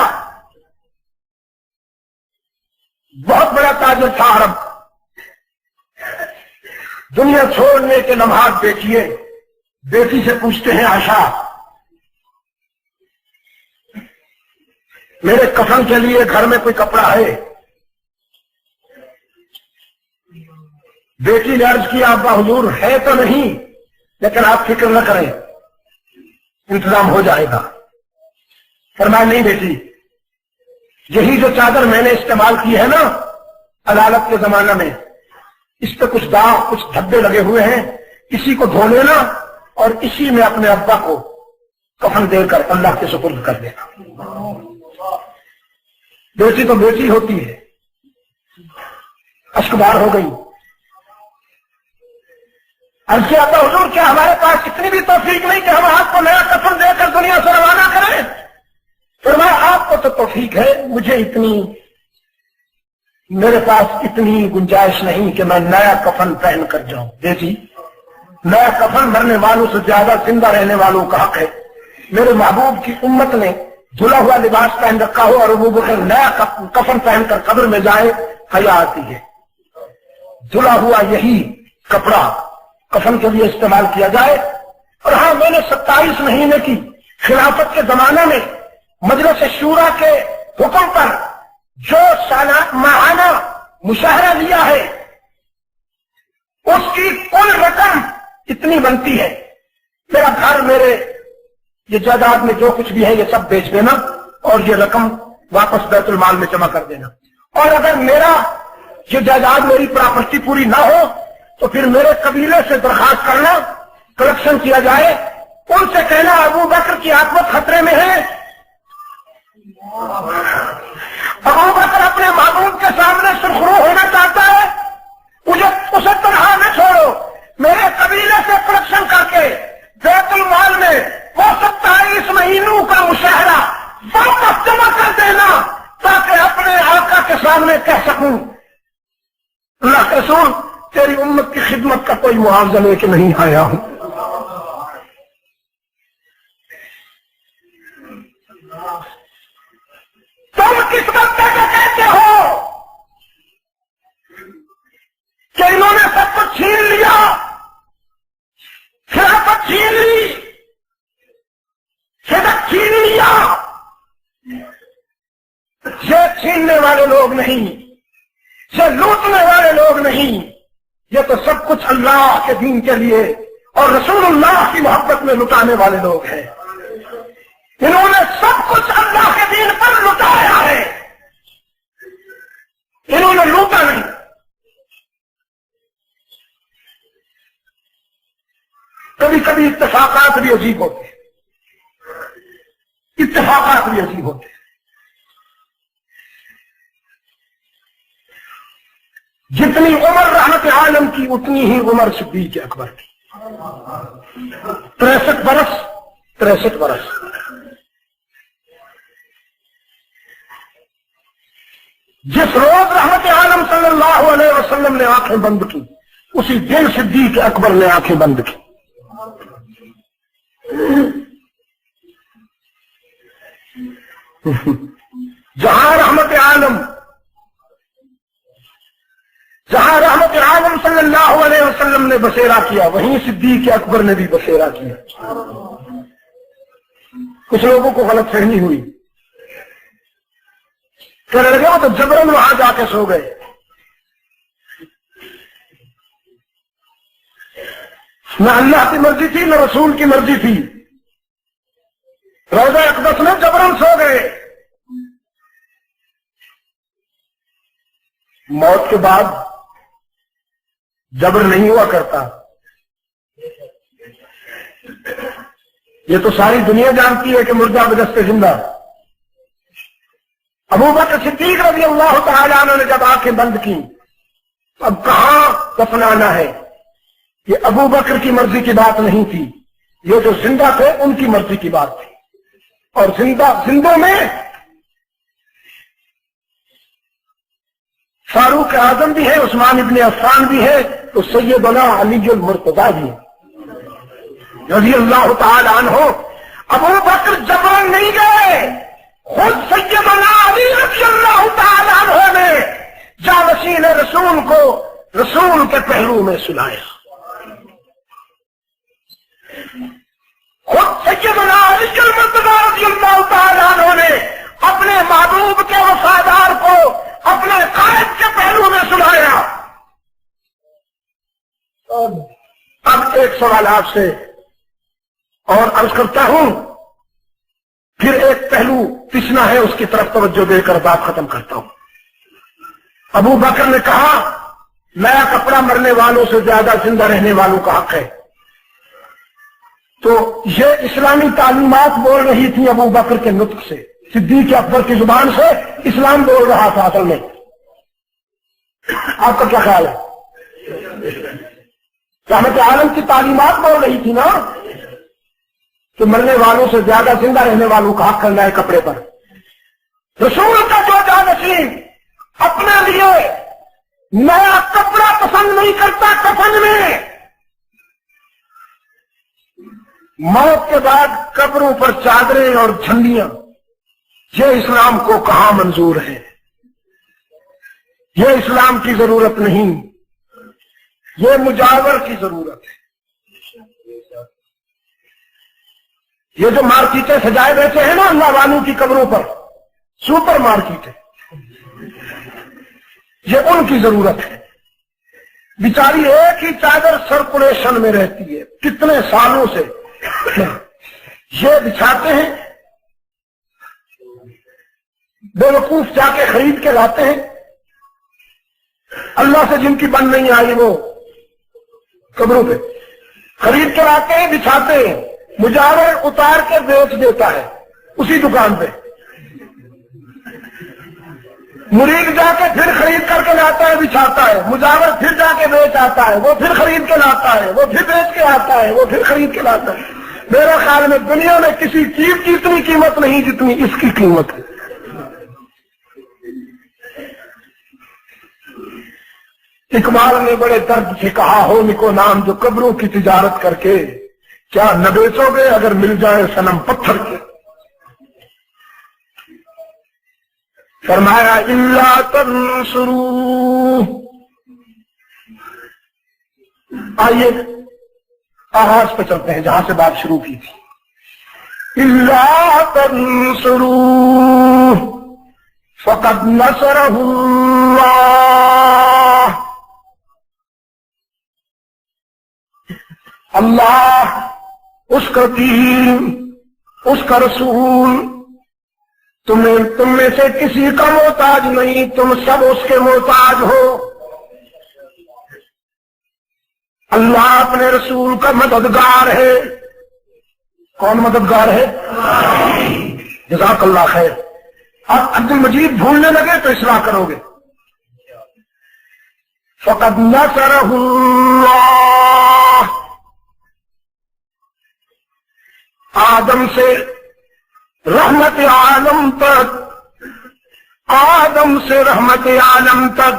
Speaker 1: بہت بڑا تاجر تھا عرب، دنیا چھوڑنے کے لمحات دیکھیے، بیٹی سے پوچھتے ہیں عائشہ میرے کفن کے لیے گھر میں کوئی کپڑا ہے؟ بیٹی نے عرض کیا ابا حضور ہے تو نہیں، لیکن آپ فکر نہ کریں انتظام ہو جائے گا۔ فرمایا نہیں بیٹی، یہی جو چادر میں نے استعمال کی ہے نا عدالت کے زمانہ میں، اس پہ کچھ داغ کچھ دھبے لگے ہوئے ہیں، اسی کو دھو لینا اور اسی میں اپنے ابا کو کفن دے کر اللہ کے سپرد کر دینا۔ بیٹی تو بیٹی ہوتی ہے، اشکبار ہو گئی۔ عرض کیا ابا حضور کیا ہمارے پاس اتنی بھی توفیق نہیں کہ ہم آپ کو نیا کفن دے کر دنیا سے روانہ کریں؟ فرمایا آپ کو تو توفیق ہے، مجھے میرے پاس اتنی گنجائش نہیں کہ میں نیا کفن پہن کر جاؤں۔ بیٹی نیا کفن مرنے والوں سے زیادہ زندہ رہنے والوں کا حق ہے۔ میرے محبوب کی امت نے دھلا ہوا لباس پہن رکھا ہو اور ابو بکر نیا کفن پہن کر قبر میں جائے، حیا آتی ہے۔ دھلا ہوا یہی کپڑا کفن کے لیے استعمال کیا جائے۔ اور ہاں، میں نے 27 مہینے کی خلافت کے زمانے میں مجلس شورا کے حکم پر جو ماہانہ مشاہرہ لیا ہے اس کی کل رقم اتنی بنتی ہے، میرا گھر، میرے یہ جائیداد میں جو کچھ بھی ہے یہ سب بیچ دینا اور یہ رقم واپس بیت المال میں جمع کر دینا۔ اور اگر میرا یہ جائیداد، میری پراپرٹی پوری نہ ہو تو پھر میرے قبیلے سے درخواست کرنا، کلیکشن کیا جائے، ان سے کہنا ابو بکر کی عاقبت خطرے میں ہے۔ ابو بکر اپنے معبود کے سامنے سرخرو ہونا چاہتا ہے، اسے تنہا نہ چھوڑو، میرے قبیلے سے کلیکشن کر کے بیت المال میں وہ 27 مہینوں کا مشاہرہ واپس جمع کر دینا تاکہ اپنے آقا کے سامنے کہہ سکوں اللہ کے رسول تیری امت کی خدمت کا کوئی معاوضہ لے کے نہیں آیا ہوں۔ تم کس وقت کہتے ہو کہ انہوں نے سب کچھ چھین لیا، خلافت چھین لی، صدق چھین لیا؟ یہ چھیننے والے لوگ نہیں، یہ لوٹنے والے لوگ نہیں، یہ تو سب کچھ اللہ کے دین کے لیے اور رسول اللہ کی محبت میں لٹانے والے لوگ ہیں۔ انہوں نے سب کچھ اللہ کے دین پر لٹایا ہے، انہوں نے لوٹا نہیں۔ کبھی کبھی اتفاقات بھی عجیب ہوتے ہیں، اتفاقات بھی عجیب ہوتے ہیں۔ جتنی عمر رحمت عالم کی اتنی ہی عمر صدیق اکبر کی، 63 برس۔ جس روز رحمت عالم صلی اللہ علیہ وسلم نے آنکھیں بند کی اسی دن صدیق اکبر نے آنکھیں بند کی۔ جہاں رحمت عالم صلی اللہ علیہ وسلم نے بسیرا کیا وہیں صدیق اکبر نے بھی بسیرا کیا۔ کچھ لوگوں کو غلط فہمی ہوئی، کہنے لگے وہ تو جبرن وہاں جا کے سو گئے۔ نہ اللہ کی مرضی تھی نہ رسول کی مرضی تھی، روضہ اقدس میں جبرن سو گئے۔ موت کے بعد جبر نہیں ہوا کرتا، یہ تو ساری دنیا جانتی ہے کہ مردہ بدست زندہ۔ ابو بکر صدیق رضی اللہ تعالی عنہ نے جب آنکھیں بند کی اب کہاں دفنانا ہے، یہ ابو بکر کی مرضی کی بات نہیں تھی، یہ جو زندہ تھے ان کی مرضی کی بات تھی۔ اور زندوں میں فاروق اعظم بھی ہے، عثمان ابن عفان بھی ہے، تو سیدنا علی المرتضیٰ بھی ہے رضی اللہ تعالی عنہ۔ ابو بکر جبرن نہیں گئے، خود سیدنا علی رضی اللہ تعالی عنہ نے جانشین رسول کو رسول کے پہلو میں سلایا۔ خود سیدنا علی المرتضیٰ رضی اللہ تعالی عنہ نے اپنے محبوب کے وفادار کو اپنے قائد کے پہلو میں سلایا۔ اب ایک سوال آپ سے اور عرض کرتا ہوں، پھر ایک پہلو پچھنا ہے اس کی طرف توجہ دے کر بات ختم کرتا ہوں۔ ابو بکر نے کہا نیا کپڑا مرنے والوں سے زیادہ زندہ رہنے والوں کا حق ہے، تو یہ اسلامی تعلیمات بول رہی تھی ابو بکر کے نطق سے، صدیق اکبر کی زبان سے اسلام بول رہا تھا اصل میں۔ آپ کا کیا خیال ہے؟ رحمت عالم کی تعلیمات بول رہی تھی نا کہ مرنے والوں سے زیادہ زندہ رہنے والوں کا حق کرنا ہے کپڑے پر۔ رسول کا جو جانشین اپنے لیے نیا کپڑا پسند نہیں کرتا کفن میں، موت کے بعد قبروں پر چادریں اور جھنڈیاں، یہ اسلام کو کہاں منظور ہے؟ یہ اسلام کی ضرورت نہیں، یہ مجاور کی ضرورت ہے۔ یہ جو مارکیٹیں سجائے بیٹھے ہیں نا اللہ والوں کی قبروں پر، سپر مارکیٹیں، یہ ان کی ضرورت ہے۔ بیچاری ایک ہی چادر سرکولیشن میں رہتی ہے کتنے سالوں سے، یہ بچھاتے ہیں، بے وقوف جا کے خرید کے لاتے ہیں، اللہ سے جن کی بن نہیں آئی وہ قبروں پہ خرید کے لاتے ہیں، بچھاتے ہیں، مجاور اتار کے بیچ دیتا ہے اسی دکان پہ، مرید جا کے پھر خرید کر کے لاتا ہے، بچھاتا ہے، مجاور پھر جا کے بیچ آتا ہے، وہ پھر خرید کے لاتا ہے، وہ پھر بیچ کے آتا ہے، وہ پھر خرید کے لاتا ہے۔ میرے خیال میں دنیا میں کسی چیز کی اتنی قیمت نہیں جتنی اس کی قیمت ہے۔ اقبال نے بڑے درد سے کہا، ہو نکو نام جو قبروں کی تجارت کر کے، کیا نہ بیچو گے اگر مل جائے صنم پتھر کے۔ فرمایا الا تنصروا، آئیے آغاز پہ چلتے ہیں جہاں سے بات شروع کی تھی۔ الا تنصروا فقد نصرہ اللہ، اللہ، اس کا دین، اس کا رسول، تم میں سے کسی کا محتاج نہیں، تم سب اس کے محتاج ہو۔ اللہ اپنے رسول کا مددگار ہے۔ کون مددگار ہے؟ جزاک اللہ خیر۔ آپ عبد المجید بھولنے لگے تو اصلاح کرو گے۔ فقد نصرہ اللہ، آدم سے رحمت عالم تک، آدم سے رحمت عالم تک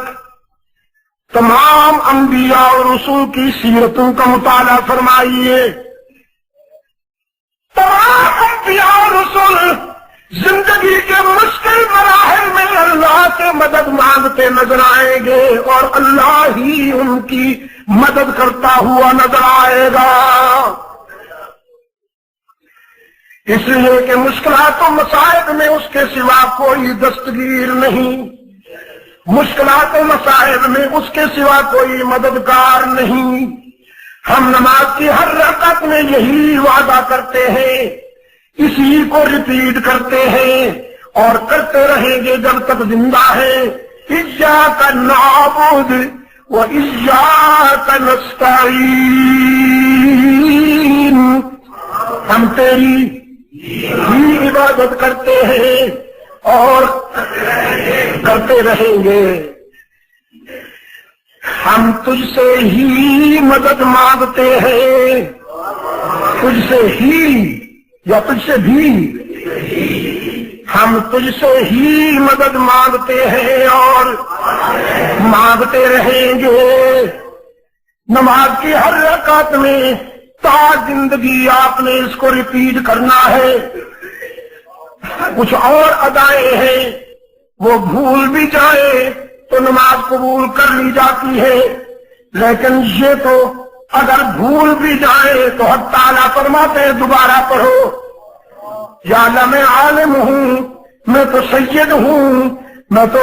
Speaker 1: تمام انبیاء اور رسول کی سیرتوں کا مطالعہ فرمائیے۔ تمام انبیاء اور رسول زندگی کے مشکل مراحل میں اللہ سے مدد مانگتے نظر آئیں گے اور اللہ ہی ان کی مدد کرتا ہوا نظر آئے گا، اس لیے کہ مشکلات و مصائب میں اس کے سوا کوئی دستگیر نہیں، مشکلات و مصائب میں اس کے سوا کوئی مددگار نہیں۔ ہم نماز کی ہر رکعت میں یہی وعدہ کرتے ہیں، اسی کو ریپیٹ کرتے ہیں اور کرتے رہیں گے جب تک زندہ ہے۔ ایاک نعبد و ایاک نستعین، ہم تیری ہی عبادت کرتے ہیں اور کرتے رہیں گے، ہم تجھ سے ہی مدد مانگتے ہیں، تجھ سے ہی یا تجھ سے بھی، ہم تجھ سے ہی مدد مانگتے ہیں اور مانگتے رہیں گے۔ نماز کی ہر رکعت میں تا زندگی آپ نے اس کو ریپیٹ کرنا ہے۔ کچھ اور ادائیں ہیں وہ بھول بھی جائے تو نماز قبول کر لی جاتی ہے، لیکن یہ تو اگر بھول بھی جائے تو حق تعالیٰ فرماتے ہیں دوبارہ پڑھو۔ یا اللہ میں عالم ہوں، میں تو سید ہوں، میں تو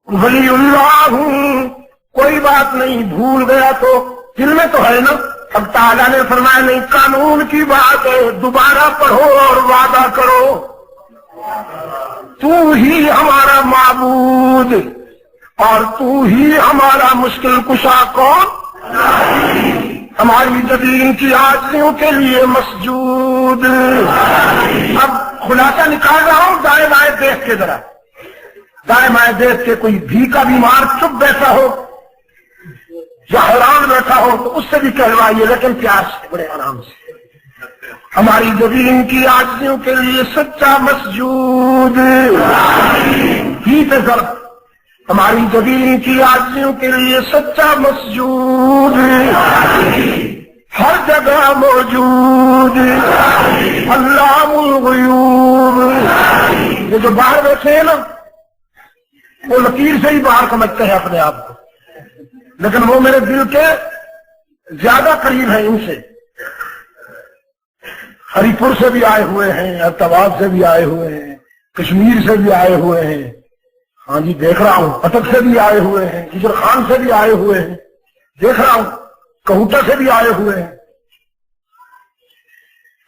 Speaker 1: ولی اللہ ہوں، کوئی بات نہیں، بھول گیا تو دل میں تو ہے نا۔ اب تعالیٰ نے فرمایا نہیں، قانون کی بات ہے، دوبارہ پڑھو اور وعدہ کرو۔ تو ہی ہمارا معبود اور تو ہی ہمارا مشکل کشا، کون؟ ہماری زمین کی عاجزیوں کے لیے مسجود۔ اب خلاصہ نکال رہا ہوں، دائیں بائیں دیکھ کے ذرا، دائیں بائیں دیکھ کے کوئی بھیکا بیمار چپ بیٹھا ہو یا حیران بیٹھا ہو تو اس سے بھی کہلوائیے، لیکن پیار سے، بڑے آرام سے۔ ہماری زمین کی عاجزیوں کے لیے سچا مسجود، ہی پہ ضرب، ہماری زمین کی عاجزیوں کے لیے سچا مسجود، ہر جگہ موجود، علام الغیوب۔ یہ جو باہر بیٹھے ہیں نا وہ لکیر سے ہی باہر سمجھتے ہیں اپنے آپ کو، لیکن وہ میرے دل کے زیادہ قریب ہیں ان سے۔ ہری پور سے بھی آئے ہوئے ہیں، ارتباد سے بھی آئے ہوئے ہیں، کشمیر سے بھی آئے ہوئے ہیں، ہاں جی دیکھ رہا ہوں، پٹک سے بھی آئے ہوئے ہیں، کشر خان سے بھی آئے ہوئے ہیں، دیکھ رہا ہوں، کہوٹا سے بھی آئے ہوئے ہیں۔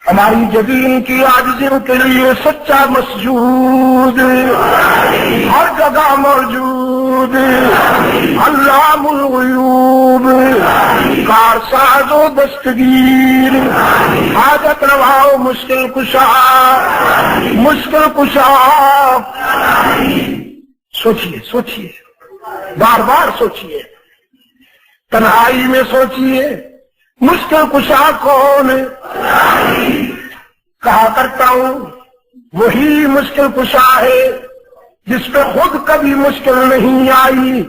Speaker 1: ہماری جبین کی عاجزیوں کے لیے سچا مسجود ہر جگہ موجود، علام الغیوب، کارساز و دستگیر، حاجت روا و مشکل کشا، مشکل کشا۔ سوچئے سوچئے، بار بار سوچئے، تنہائی میں سوچئے، مشکل کشا کون؟ کہا کرتا ہوں وہی مشکل کشا ہے جس پہ خود کبھی مشکل نہیں آئی،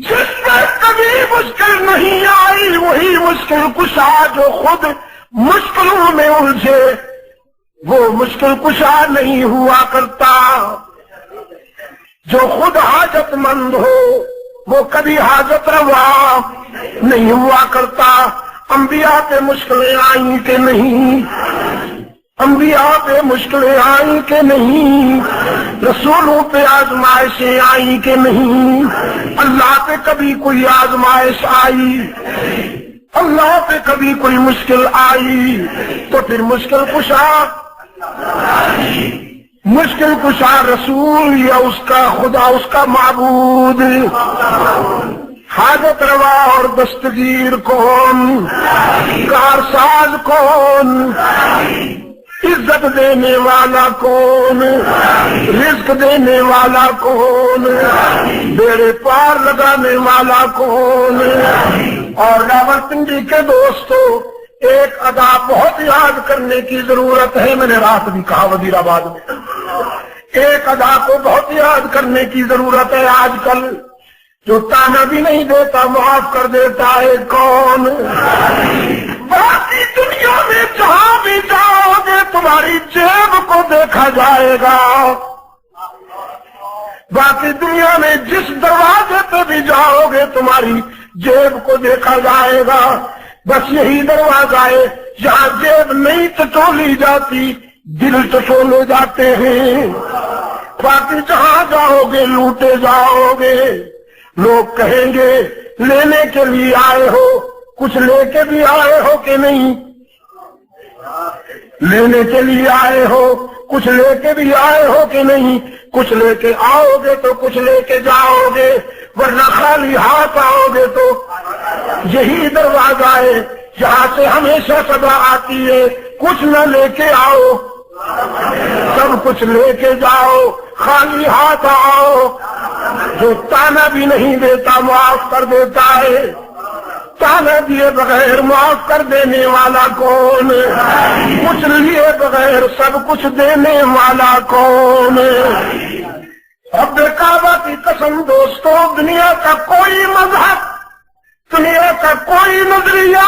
Speaker 1: جس پہ کبھی مشکل نہیں آئی وہی مشکل کشا جو خود مشکلوں میں الجھے وہ مشکل کشا نہیں ہوا کرتا۔ جو خود حاجت مند ہو وہ کبھی حاجت روا نہیں ہوا کرتا۔ انبیاء پہ مشکلیں آئیں کہ نہیں؟ انبیاء پہ مشکلیں آئیں کہ نہیں؟ رسولوں پہ آزمائشیں آئیں کہ نہیں؟ اللہ پہ کبھی کوئی آزمائش آئی؟ اللہ پہ کبھی کوئی مشکل آئی؟ تو پھر مشکل کشا، مشکل کشا رسول یا اس کا خدا، اس کا معبود؟ حاجت روا اور دستگیر کون؟ کارساز کون؟ عزت دینے والا کون؟ رزق دینے والا کون؟ بیڑے پار لگانے والا کون؟ اور راولپنڈی کے دوستو، ایک ادا بہت یاد کرنے کی ضرورت ہے، میں نے رات بھی کہا وزیر آباد میں، ایک ادا کو بہت یاد کرنے کی ضرورت ہے آج کل، جو تانا بھی نہیں دیتا معاف کر دیتا ہے، کون؟ باقی دنیا میں جہاں بھی جاؤ گے تمہاری جیب کو دیکھا جائے گا، باقی دنیا میں جس دروازے پہ بھی جاؤ گے تمہاری جیب کو دیکھا جائے گا، بس یہی دروازہ ہے جہاں جیب نہیں ٹٹولی جاتی، دل ٹٹولے جاتے ہیں۔ باقی جہاں جاؤ گے لوٹے جاؤ گے، لوگ کہیں گے لینے کے لیے آئے ہو، کچھ لے کے بھی آئے ہو کہ نہیں؟ لینے کے لیے آئے ہو، کچھ لے کے بھی آئے ہو کہ نہیں؟ کچھ لے کے آؤ گے تو کچھ لے کے جاؤ گے، ورنہ خالی ہاتھ آؤ گے تو یہی دروازہ ہے جہاں سے ہمیشہ صدا آتی ہے، کچھ نہ لے کے آؤ، سب کچھ لے کے جاؤ، خالی ہاتھ آؤ۔ جو تانا بھی نہیں دیتا معاف کر دیتا ہے، تانا دیے بغیر معاف کر دینے والا کون؟ کچھ لیے بغیر سب کچھ دینے والا کون؟ رب کعبہ کی قسم دوستو، دنیا کا کوئی مذہب، دنیا کا کوئی نظریہ،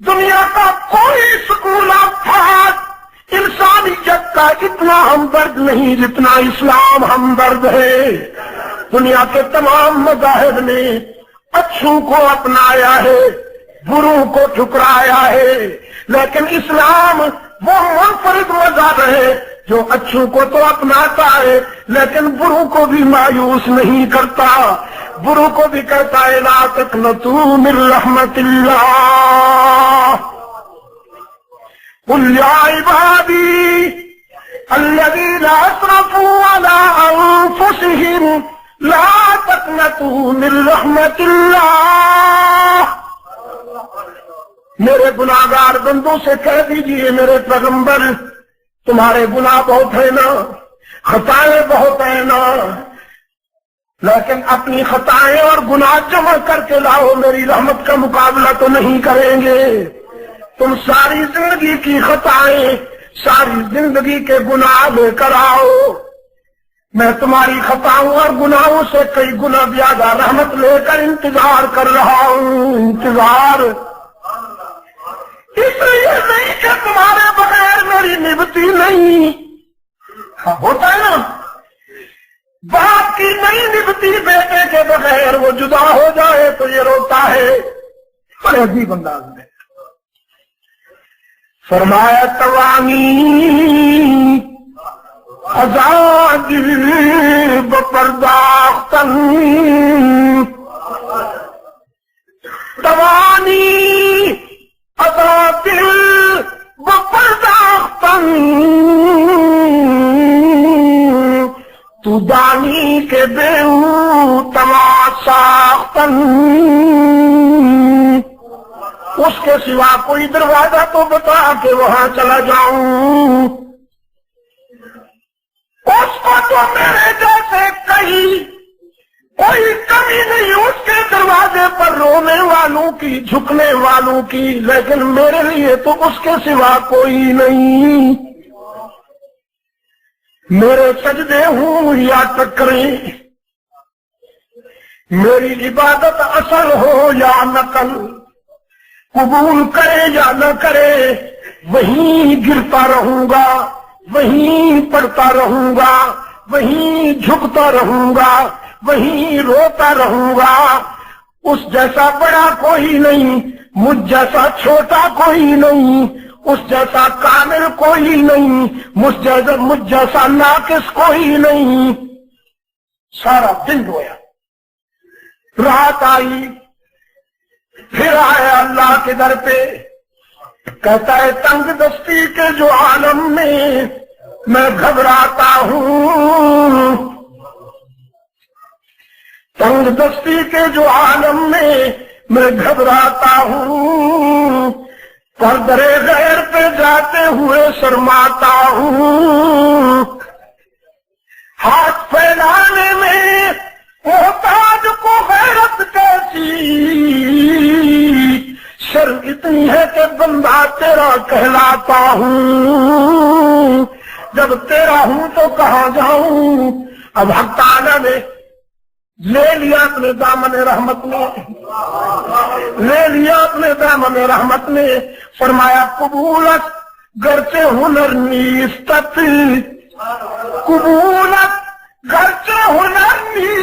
Speaker 1: دنیا کا کوئی سکول آف تھاٹ انسانیت کا اتنا ہمدرد نہیں جتنا اسلام ہمدرد ہے۔ دنیا کے تمام مذاہب نے اچھوں کو اپنایا ہے، بروں کو ٹھکرایا ہے، لیکن اسلام وہ منفرد مذہب ہے جو اچھوں کو تو اپناتا ہے لیکن بروں کو بھی مایوس نہیں کرتا، بروں کو بھی کہتا ہے لا تقنطوا من رحمت اللہ، قل یا عبادی الذین اسرفوا علی انفسهم لا تقنطوا من رحمت اللہ، میرے گناہگار بندوں سے کہہ دیجئے میرے پیغمبر تمہارے گناہ بہت ہیں نا، خطائیں بہت ہیں نا، لیکن اپنی خطائیں اور گناہ جمع کر کے لاؤ، میری رحمت کا مقابلہ تو نہیں کریں گے۔ تم ساری زندگی کی خطائیں، ساری زندگی کے گناہ لے کر آؤ، میں تمہاری خطاؤں اور گناہوں سے کئی گنا زیادہ رحمت لے کر انتظار کر رہا ہوں۔ انتظار اس لیے نہیں کہ تمہارے بغیر میری نبھتی نہیں، ہوتا ہے نا باپ کی نہیں نبھتی بیٹے کے بغیر، وہ جدا ہو جائے تو یہ روتا ہے، بڑے عجیب انداز میں فرمایا توانی آزاد بپرداختن توانی آزاد بپرداختن تو دانی کے بیہو تماشاختن اس کے سوا کوئی دروازہ تو بتا کہ وہاں چلا جاؤں، اس کو تو میرے جیسے کہیں کوئی کمی نہیں اس کے دروازے پر رونے والوں کی، جھکنے والوں کی، لیکن میرے لیے تو اس کے سوا کوئی نہیں۔ میرے سجدے ہوں یا ٹکریں، میری عبادت اصل ہو یا نقل، قبول کرے یا نہ کرے وہیں گرتا رہوں گا، وہیں پڑتا رہوں گا، وہیں جھکتا رہوں گا، وہیں روتا رہوں گا۔ اس جیسا بڑا کوئی نہیں، مجھ جیسا چھوٹا کوئی نہیں، اس جیسا کامل کوئی نہیں، مجھ جیسا ناقص کوئی نہیں۔ سارا دن رویا، رات آئی، پھر آیا اللہ کے در پہ، کہتا ہے تنگ دستی کے جو عالم میں گھبراتا ہوں، تنگ دستی کے جو عالم میں گھبراتا ہوں، پردرے غیر پہ جاتے ہوئے شرماتا ہوں، ہاتھ پھیلانے میں محتاج کو غیرت کیسی، شرم اتنی ہے کہ بندہ تیرا کہلاتا ہوں، جب تیرا ہوں تو کہاں جاؤں۔ اب حق تعالیٰ نے لے لیا اپنے دامن رحمت میں، لے لیا اپنے دامن رحمت میں، فرمایا قبولت گرچہ ہنر نیستت، قبولت گرچہ ہنر نیستت،